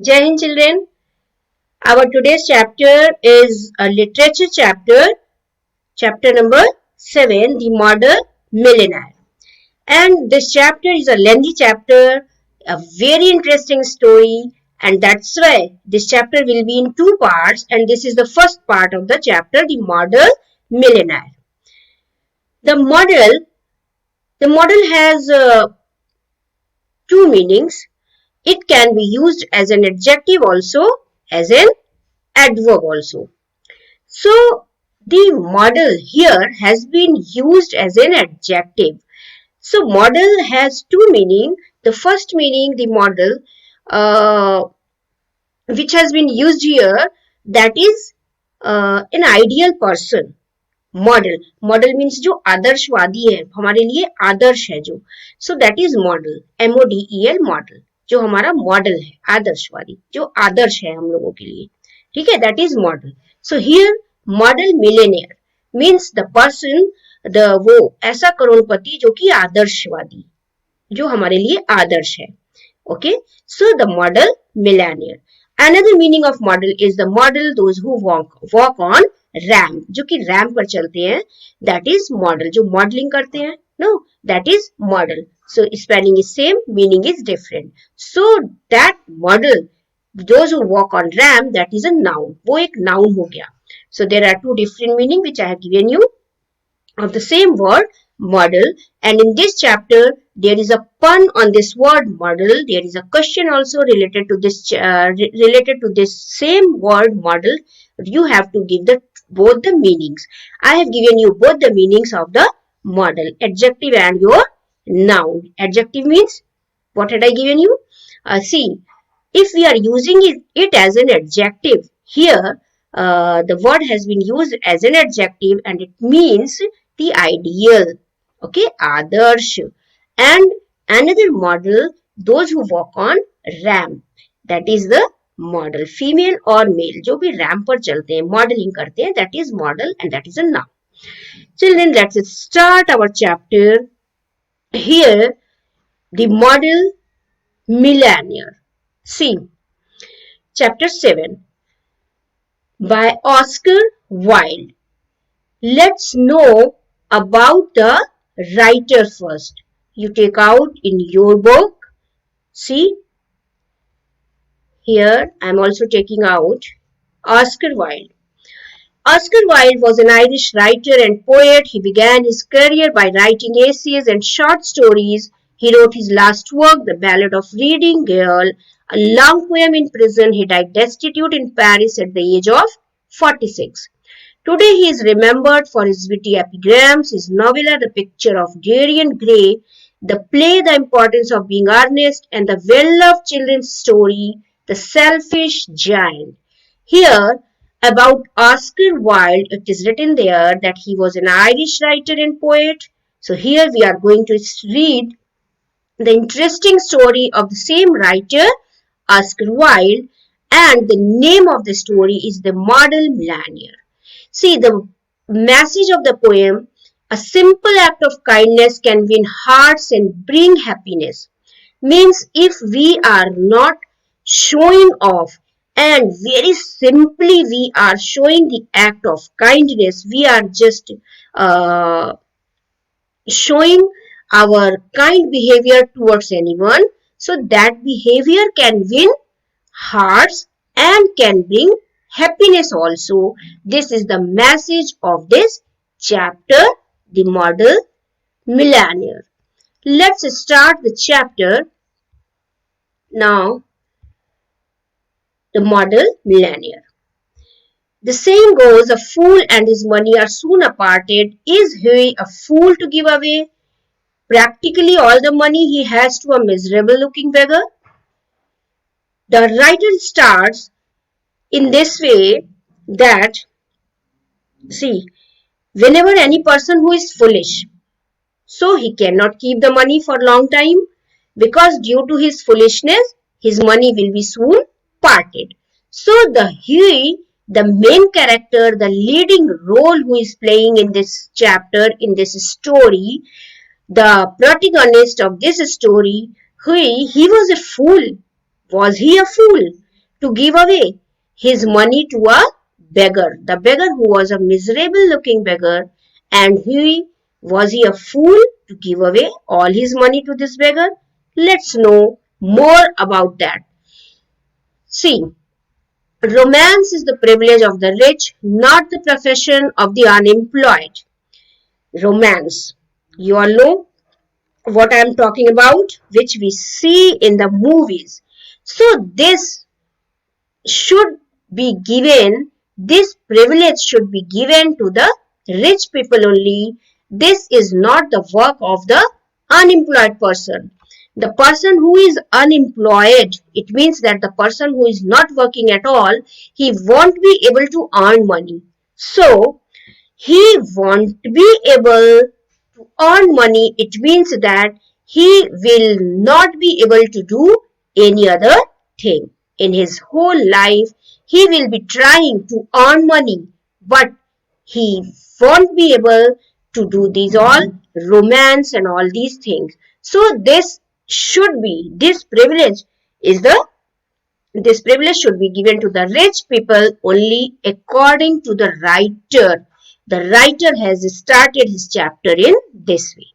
Jai Hind children. Our today's chapter is a literature chapter, chapter number 7, The Model Millionaire. And this chapter is a lengthy chapter, a very interesting story, and that's why this chapter will be in two parts. And this is the first part of the chapter, The Model Millionaire. The model, the model has two meanings. It can be used as an adjective also, as an adverb also. So the model here has been used as an adjective. So model has two meaning. The first meaning, the model, uh, which has been used here, that is an ideal person. Model means जो आदर्शवादी है, हमारे लिए आदर्श है जो, so that is model, MODEL model, जो हमारा model है, आदर्शवादी, जो आदर्श है हम लोगों के लिए, ठीक है, that is model. So here model Millionaire means the person, वो ऐसा करोड़पति जो कि आदर्शवादी, जो हमारे लिए आदर्श है. Okay, so the model Millionaire. Another meaning of model is the model those who walk on ramp, जो कि रैम्प पर चलते हैं, that is model. जो मॉडलिंग करते हैं, no, that is model. So spelling is same, meaning is different. So that model, those who walk on ramp, that is a noun. वो एक noun हो गया. So there are two different meaning which I have given you of the same word model, and in this chapter there is a pun on this word model. There is a question also related to this same word model. You have to give both the meanings. I have given you both the meanings of the model, adjective and your noun. Adjective means, what had I given you? See, if we are using it as an adjective, here the word has been used as an adjective and it means the ideal, okay, Adarsh. And another model, those who walk on ramp, that is the model, female or male, जो भी ramp पर चलते हैं, modeling करते हैं, that is model and that is a noun. Children, let's start our chapter. Here the model millionaire. See, chapter 7 by Oscar Wilde. Let's know about the writer first. You take out in your book. See, here I am also taking out Oscar Wilde. Oscar Wilde was an Irish writer and poet. He began his career by writing essays and short stories. He wrote his last work, The Ballad of Reading Gaol, a long poem in prison. He died destitute in Paris at the age of 46. Today he is remembered for his witty epigrams, his novella The Picture of Dorian Gray, the play The Importance of Being Earnest, and the well-loved children's story The Selfish Giant. Here, about Oscar Wilde, it is written there that he was an Irish writer and poet. So here we are going to read the interesting story of the same writer, Oscar Wilde, and the name of the story is The Model Millionaire. See, the message of the poem, a simple act of kindness can win hearts and bring happiness. Means if we are not showing off and very simply we are showing the act of kindness, we are just showing our kind behavior towards anyone, so that behavior can win hearts and can bring happiness also. This is the message of this chapter, The Model Millionaire. Let's start the chapter now. The Model Millionaire. The saying goes, a fool and his money are soon parted. Is he a fool to give away practically all the money he has to a miserable looking beggar? The writer starts in this way that, see, whenever any person who is foolish, so he cannot keep the money for long time, because due to his foolishness, his money will be soon parted. So the main character, the leading role who is playing in this chapter, in this story, the protagonist of this story, he was a fool. Was he a fool? to give away his money to a beggar. The beggar who was a miserable looking beggar, and was he a fool to give away all his money to this beggar? Let's know more about that. See, romance is the privilege of the rich, not the profession of the unemployed. Romance. You all know what I am talking about, which we see in the movies. So this should be given, this privilege should be given to the rich people only. This is not the work of the unemployed person. The person who is unemployed, it means that the person who is not working at all, he won't be able to earn money. So, he won't be able to earn money. It means that he will not be able to do any other thing. In his whole life, he will be trying to earn money, but he won't be able to do these all romance and all these things. So this privilege is the this privilege should be given to the rich people only according to the writer. The writer has started his chapter in this way.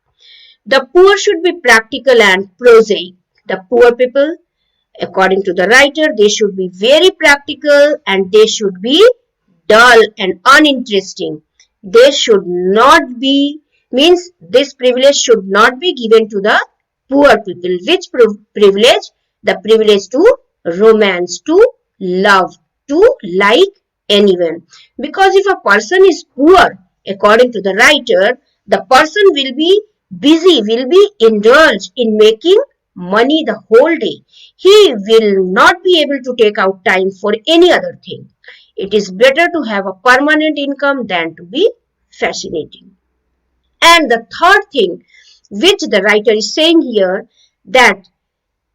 The poor should be practical and prosaic. The poor people, according to the writer, they should be very practical and they should be dull and uninteresting. They should not be, means this privilege should not be given to the poor people. Which privilege? The privilege to romance, to love, to like anyone. Because if a person is poor, according to the writer, the person will be busy, will be indulged in making money the whole day. He will not be able to take out time for any other thing. It is better to have a permanent income than to be fascinating. And the third thing which the writer is saying here, that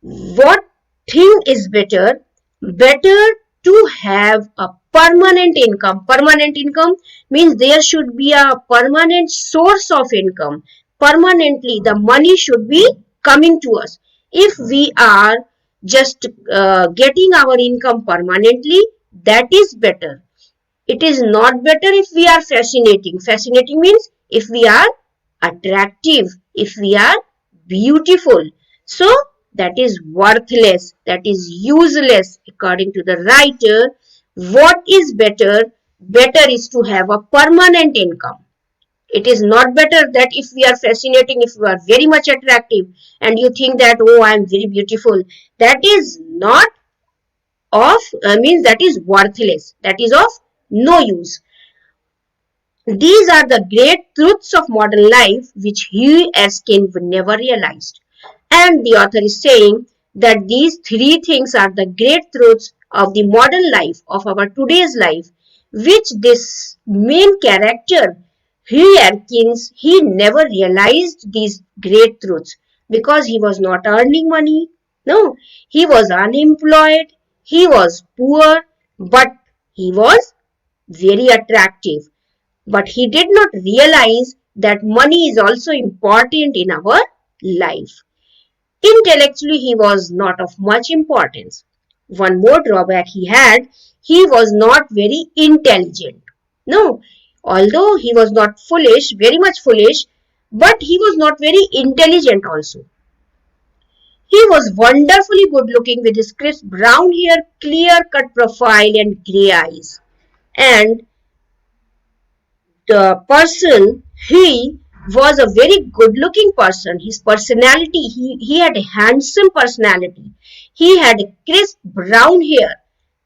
what thing is better? Better to have a permanent income. Permanent income means there should be a permanent source of income. Permanently, the money should be coming to us. If we are just getting our income permanently, that is better. It is not better if we are fascinating. Fascinating means if we are attractive, if we are beautiful. So that is worthless, that is useless. According to the writer, what is better? Better is to have a permanent income. It is not better that if we are fascinating, if we are very much attractive and you think that, oh, I am very beautiful, that is not of, means that is worthless, that is of no use. These are the great truths of modern life which he as King never realized. And the author is saying that these three things are the great truths of the modern life, of our today's life, which this main character, Hugh Atkins, he never realized these great truths because he was not earning money. No, he was unemployed, he was poor, but he was very attractive. But he did not realize that money is also important in our life. Intellectually, he was not of much importance. One more drawback he had, he was not very intelligent. No, although he was not foolish, very much foolish, but he was not very intelligent also. He was wonderfully good looking with his crisp brown hair, clear cut profile, and grey eyes. And the person, he was a very good looking person. His personality, he had a handsome personality. He had a crisp brown hair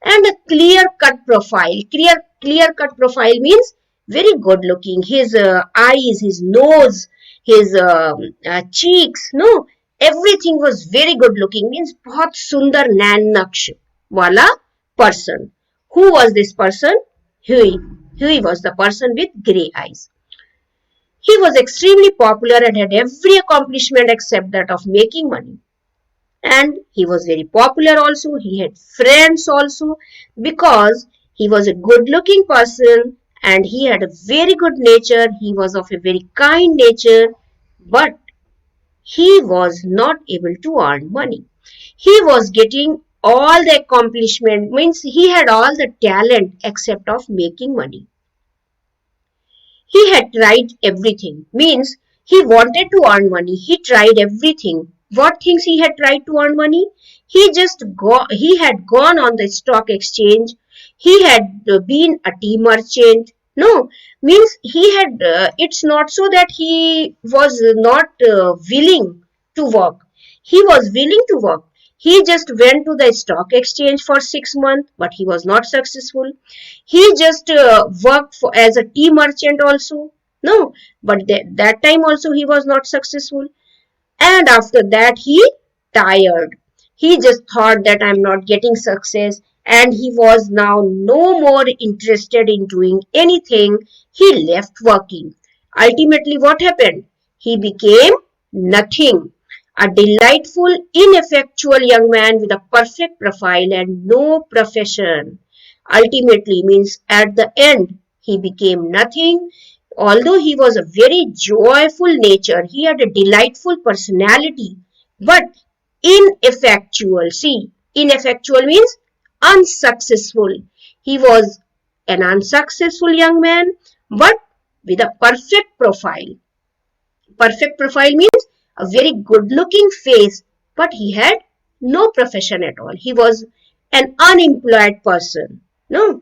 and a clear cut profile. Clear cut profile means very good looking. His eyes, his nose, his cheeks, no, everything was very good looking. Means बहुत सुंदर नैन नक्श वाला person. Who was this person? Huey. Huey was the person with grey eyes. He was extremely popular and had every accomplishment except that of making money. And he was very popular also. He had friends also because he was a good looking person and he had a very good nature. He was of a very kind nature, but he was not able to earn money. He was getting all the accomplishment, means he had all the talent except of making money. He had tried everything, means he wanted to earn money. He tried everything. What things he had tried to earn money? He had gone on the stock exchange. He had been a tea merchant. No, means he had, it's not so that he was not willing to work. He was willing to work. He just went to the stock exchange for 6 months, but he was not successful. He just worked as a tea merchant also. No, but that time also he was not successful. And after that, he tired. He just thought that I'm not getting success, and he was now no more interested in doing anything. He left working. Ultimately, what happened? He became nothing. A delightful, ineffectual young man with a perfect profile and no profession. Ultimately means at the end, he became nothing. Although he was a very joyful nature, he had a delightful personality, but ineffectual. See, ineffectual means unsuccessful. He was an unsuccessful young man, but with a perfect profile. Perfect profile means a very good looking face, but he had no profession at all. He was an unemployed person. No.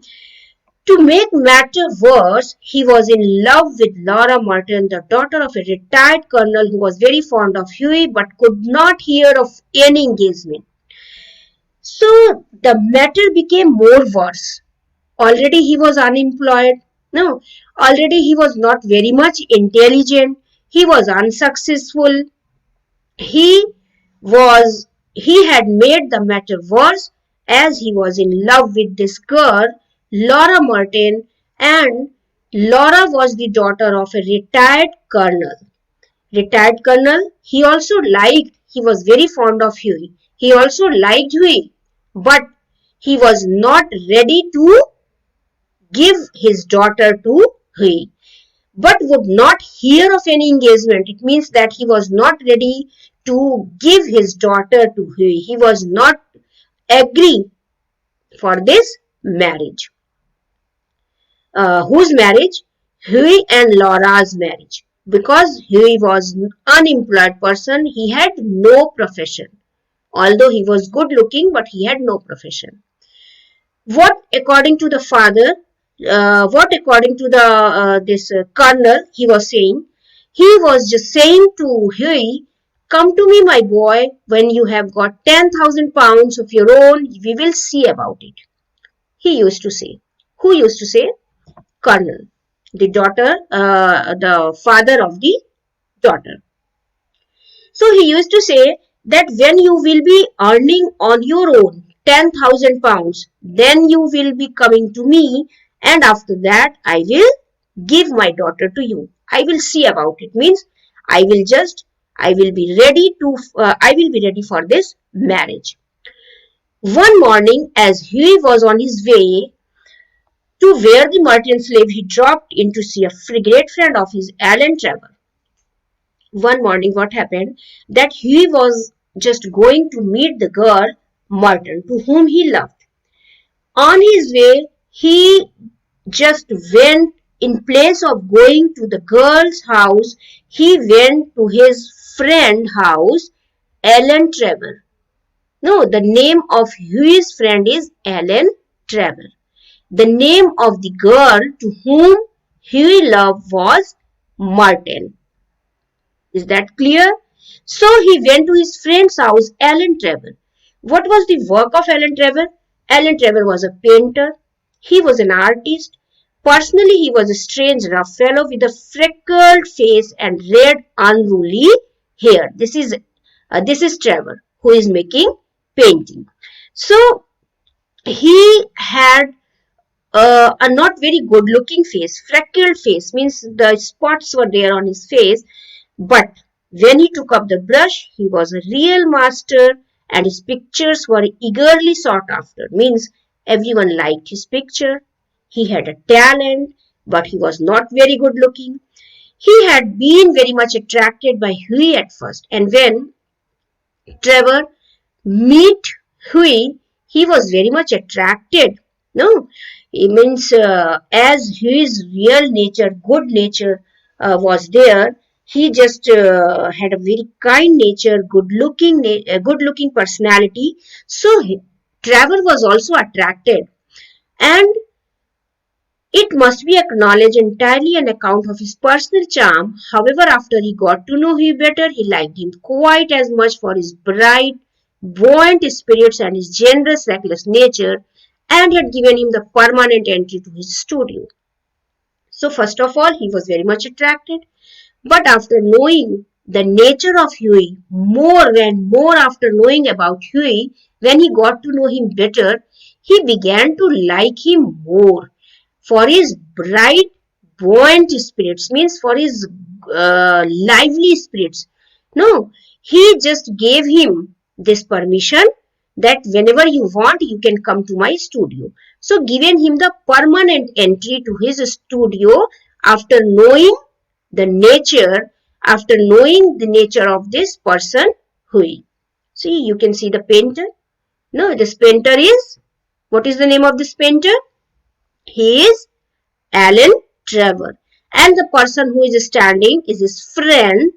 To make matter worse, he was in love with Laura Martin, the daughter of a retired colonel who was very fond of Huey but could not hear of any engagement. So the matter became more worse. Already he was unemployed. No, already he was not very much intelligent. He was unsuccessful. He he had made the matter worse as he was in love with this girl, Laura Martin, and Laura was the daughter of a retired colonel. Retired colonel, he was very fond of Huey. He also liked Huey, but he was not ready to give his daughter to Huey, but would not hear of any engagement. It means that he was not ready to give his daughter to Huey. He was not agree for this marriage. Whose marriage? Huey and Laura's marriage. Because Huey was an unemployed person, he had no profession. Although he was good looking, but he had no profession. What according to the father, what according to the this colonel, he was saying, he was just saying to Huey, come to me, my boy, when you have got 10,000 pounds of your own, we will see about it. He used to say. Who used to say? Colonel. The daughter, the father of the daughter. So he used to say that when you will be earning on your own 10,000 pounds, then you will be coming to me, and after that I will give my daughter to you. I will see about it. Means I will be ready for this marriage. One morning, as Huey was on his way to where the merchant slave, he dropped in to see a great friend of his, Alan Trevor. One morning, what happened? That he was just going to meet the girl, Martin, to whom he loved. On his way, he just went, in place of going to the girl's house, he went to his friend house, Alan Trevor. No, the name of Hugh's friend is Alan Trevor. The name of the girl to whom Huey loved was Martin. Is that clear? So he went to his friend's house, Alan Trevor. What was the work of Alan Trevor? Alan Trevor was a painter. He was an artist. Personally, he was a strange, rough fellow with a freckled face and red, unruly hair. This is Trevor, who is making painting. So he had a not very good looking face. Freckled face means the spots were there on his face, but when he took up the brush, he was a real master, and his pictures were eagerly sought after. Means everyone liked his picture. He had a talent, but he was not very good looking. He had been very much attracted by Huey at first, and when Trevor met Huey, he was very much attracted. No, it means as his real nature, good nature was there. He just had a very kind nature, good looking personality. So Trevor was also attracted, and it must be acknowledged entirely on account of his personal charm. However, after he got to know him better, he liked him quite as much for his bright, buoyant spirits and his generous, reckless nature, and had given him the permanent entry to his studio. So, first of all, he was very much attracted. But after knowing the nature of Huey, more and more after knowing about Huey, when he got to know him better, he began to like him more for his bright, buoyant spirits, means for his lively spirits. No, he just gave him this permission that whenever you want, you can come to my studio. So, given him the permanent entry to his studio after knowing the nature, after knowing the nature of this person, Hui. See, you can see the painter. No, this painter is, what is the name of this painter? He is Alan Trevor. And the person who is standing is his friend.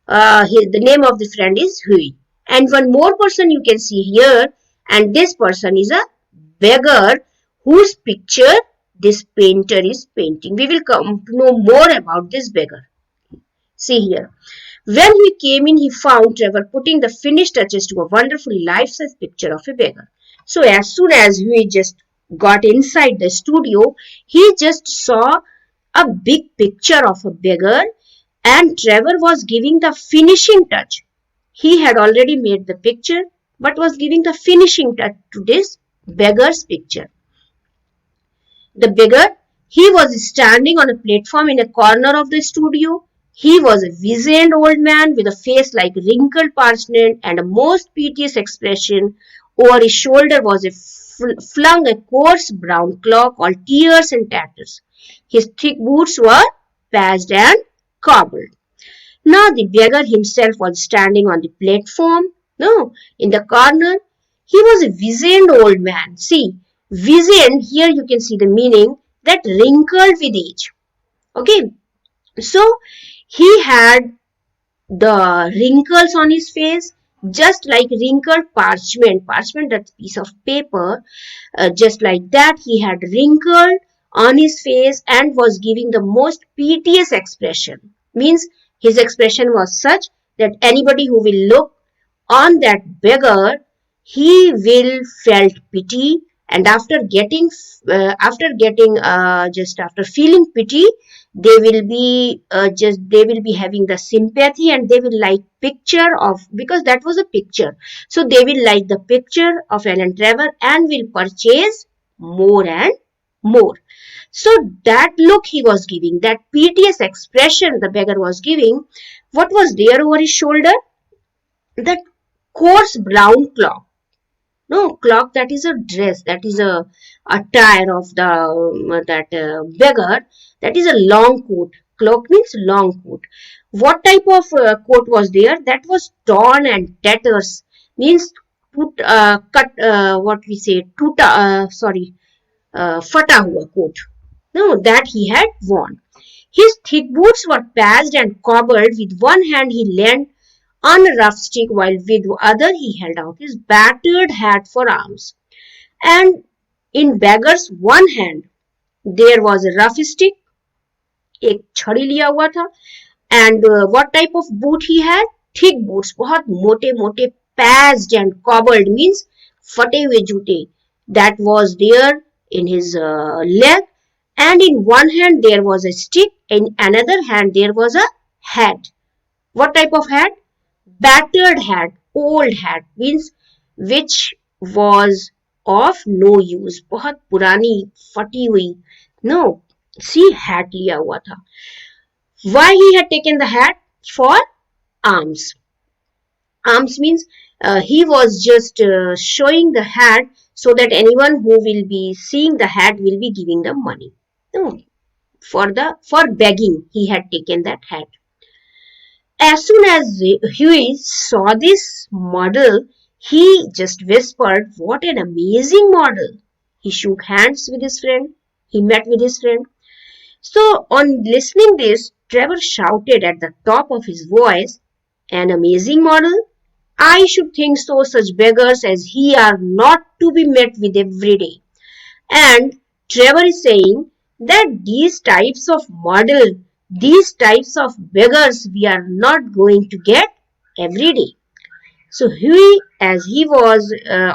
The name of the friend is Hui. And one more person you can see here. And this person is a beggar whose picture this painter is painting. We will come to know more about this beggar. See here. When he came in, he found Trevor putting the finished touches to a wonderful life-size picture of a beggar. So as soon as he just got inside the studio, he just saw a big picture of a beggar, and Trevor was giving the finishing touch. He had already made the picture, but was giving the finishing touch to this beggar's picture. The beggar, he was standing on a platform in a corner of the studio. He was a wizened old man with a face like wrinkled parchment and a most piteous expression. Over his shoulder was flung a coarse brown cloak, all tears and tatters. His thick boots were patched and cobbled. Now the beggar himself was standing on the platform. No, in the corner. He was a wizened old man. See, wizened, here you can see the meaning, that wrinkled with age. Okay, so he had the wrinkles on his face, just like wrinkled parchment. Parchment, that piece of paper, just like that, he had wrinkled on his face and was giving the most piteous expression. Means his expression was such that anybody who will look on that beggar, he will felt pity, and just after feeling pity, they will be having the sympathy, and they will like picture of, because that was a picture, so they will like the picture of Alan Trevor and will purchase more and more. So that look he was giving, that piteous expression the beggar was giving, what was there over his shoulder? That coarse brown cloak. No, cloak, that is a dress, that is a attire of the that beggar. That is a long coat. Cloak means long coat. What type of coat was there? That was torn and tatters. Means cut. What we say? Fata hua coat. No, that he had worn. His thick boots were patched and cobbled. With one hand he leaned on a rough stick, while with the other he held out his battered hat for arms. And in beggar's one hand there was a rough stick, एक छड़ी लिया हुआ था, and what type of boot he had? Thick boots, बहुत मोटे मोटे, patched and cobbled means फटे हुए जूते, that was there in his leg, and in one hand there was a stick, in another hand there was a hat. What type of hat? Battered hat, old hat, means which was of no use, बहुत पुरानी फटी हुई. No, see, hat लिया हुआ था. Why he had taken the hat? For arms. Arms means he was just showing the hat so that anyone who will be seeing the hat will be giving them money. No, for begging he had taken that hat. As soon as Huey saw this model, He just whispered, "What an amazing model." He shook hands with his friend. He met with his friend. So on listening this, Trevor shouted at the top of his voice, "An amazing model? I should think so. Such beggars as he are not to be met with every day." And Trevor is saying that these types of beggars we are not going to get every day. So Huey, as he was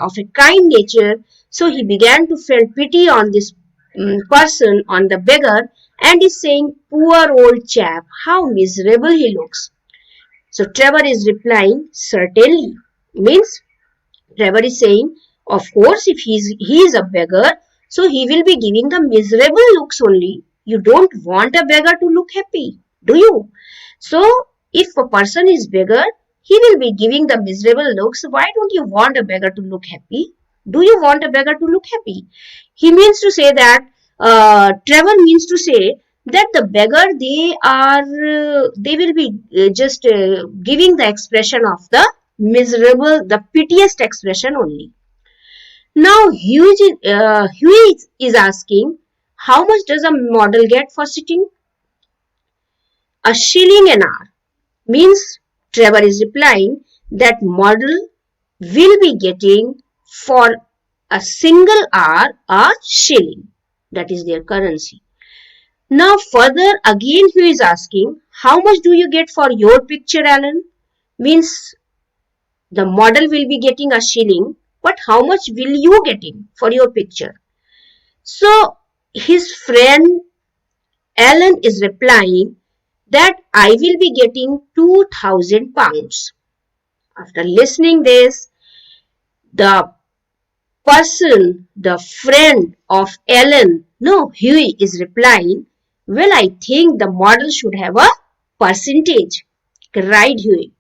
of a kind nature, so he began to feel pity on this person, on the beggar, and is saying, "Poor old chap, how miserable he looks." So Trevor is replying, "Certainly." Means Trevor is saying, of course, if he is a beggar, so he will be giving the miserable looks only. You don't want a beggar to look happy, do you? So if a person is beggar, he will be giving the miserable looks. Why don't you want a beggar to look happy? Do you want a beggar to look happy? He means to say that, Trevor means to say that the beggar, they will be just giving the expression of the miserable, the pitiest expression only. Now Huey is asking, how much does a model get for sitting? A shilling an hour. Means Trevor is replying that model will be getting for a single hour a shilling. That is their currency. Now further again Huey is asking, how much do you get for your picture, Alan? Means the model will be getting a shilling, but how much will you getting for your picture? So his friend Alan is replying that I will be getting £2,000. After listening this, the the friend of Alan, no, Huey is replying, well, I think the model should have a percentage, cried Huey,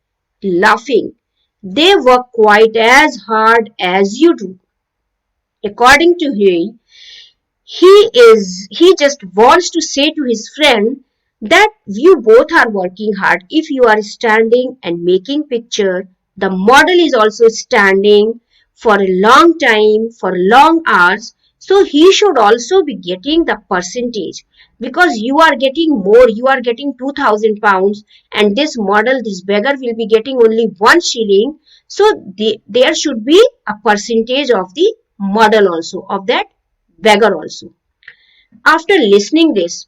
laughing. They work quite as hard as you do. According to Huey, he just wants to say to his friend that you both are working hard. If you are standing and making picture, the model is also standing for a long time, for long hours, so he should also be getting the percentage, because you are getting more, you are getting £2,000, and this model, this beggar, will be getting only 1 shilling. So there should be a percentage of the model also, of that beggar also. After listening this,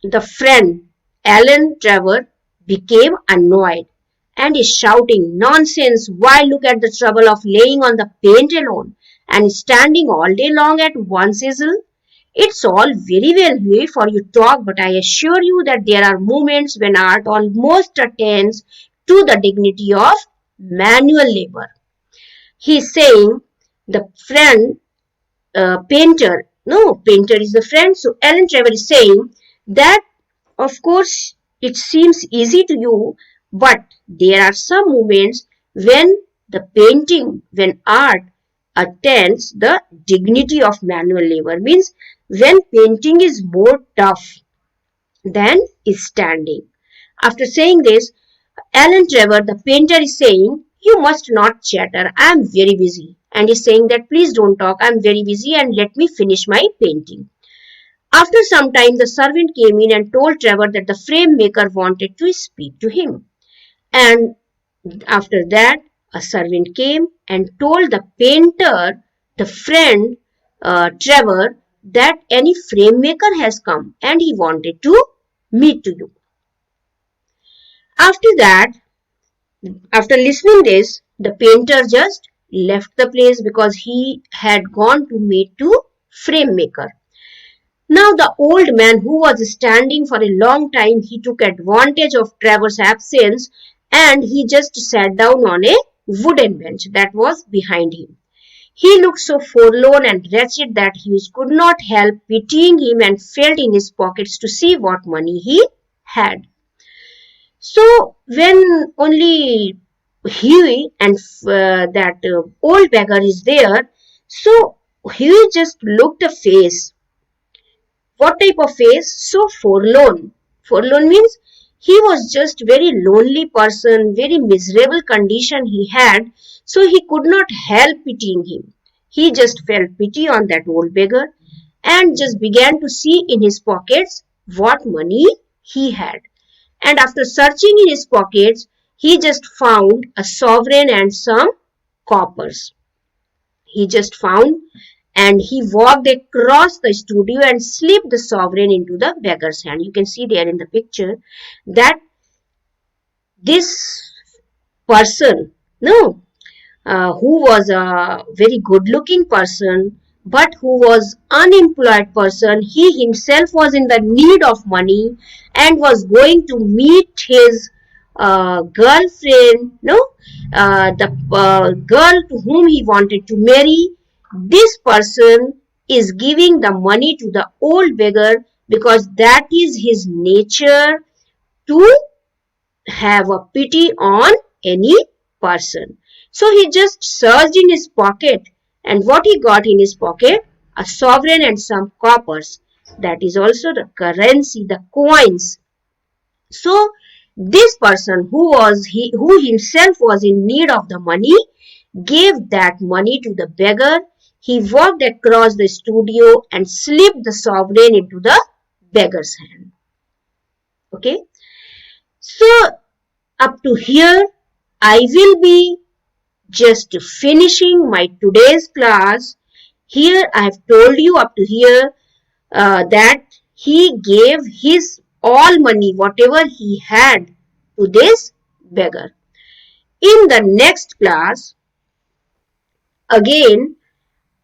the friend Alan Trevor became annoyed and is shouting, nonsense, why look at the trouble of laying on the paint alone and standing all day long at one easel? It's all very well, Huey, for you talk, but I assure you that there are moments when art almost attains to the dignity of manual labor. He's saying the friend painter. No, painter is the friend. So Alan Trevor is saying that, of course, it seems easy to you, but there are some moments when when art attains the dignity of manual labor. Means when painting is more tough than standing. After saying this, Alan Trevor, the painter, is saying, you must not chatter. I am very busy. And is saying that please don't talk. I am very busy and let me finish my painting. After some time, the servant came in and told Trevor that the frame maker wanted to speak to him. And after that, a servant came and told the painter, the friend, Trevor, that any frame maker has come and he wanted to meet to you. After that, after listening this, the painter just left the place because he had gone to meet to frame maker. Now the old man, who was standing for a long time, he took advantage of Trevor's absence and he just sat down on a wooden bench that was behind him. He looked so forlorn and wretched that Hughes could not help pitying him and felt in his pockets to see what money he had. So when only Huey and that old beggar is there, so Huey just looked a face. What type of face? So forlorn. Forlorn means he was just very lonely person, very miserable condition he had, so he could not help pitying him. He just felt pity on that old beggar and just began to see in his pockets what money he had. And after searching in his pockets, he just found a sovereign and some coppers. He just found, and he walked across the studio and slipped the sovereign into the beggar's hand. You can see there in the picture that this person, no, who was a very good looking person but who was unemployed person, he himself was in the need of money and was going to meet his girlfriend, no, the girl to whom he wanted to marry. This person is giving the money to the old beggar because that is his nature, to have a pity on any person. So he just searched in his pocket, and what he got in his pocket? A sovereign and some coppers. That is also the currency, the coins. So this person who himself was in need of the money gave that money to the beggar. He walked across the studio and slipped the sovereign into the beggar's hand. Okay. So up to here, I will be just finishing my today's class. Here I have told you up to here that he gave his all money, whatever he had, to this beggar. In the next class, again,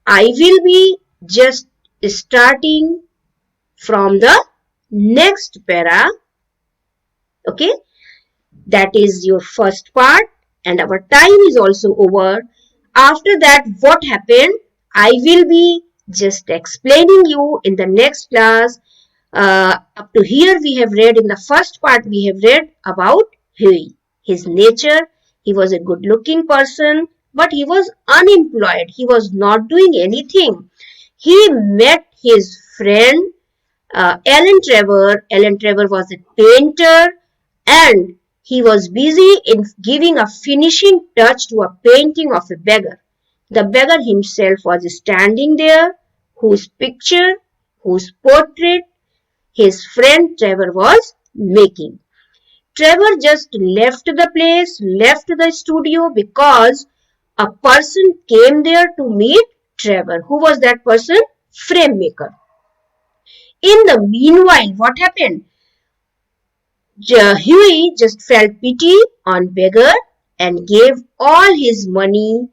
I will be just starting from the next para. Okay. That is your first part, and our time is also over. After that, what happened? I will be just explaining you in the next class. Up to here, we have read in the first part, we have read about Huey, his nature. He was a good looking person, but he was unemployed. He was not doing anything. He met his friend Alan Trevor. Alan Trevor was a painter, and he was busy in giving a finishing touch to a painting of a beggar. The beggar himself was standing there, whose picture, whose portrait his friend Trevor was making. Trevor just left the place, left the studio, because a person came there to meet Trevor. Who was that person? Frame maker. In the meanwhile, what happened? Huey just felt pity on Beggar and gave all his money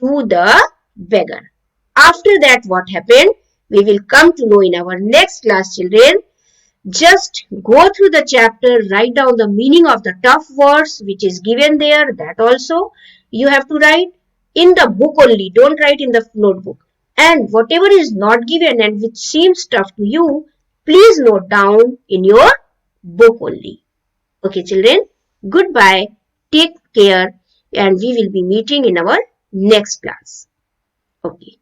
to the beggar. After that, what happened? We will come to know in our next class, children. Just go through the chapter, write down the meaning of the tough words which is given there. That also you have to write in the book only. Don't write in the notebook. And whatever is not given and which seems tough to you, please note down in your book only. Okay, children, goodbye. Take care, and we will be meeting in our next class. Okay.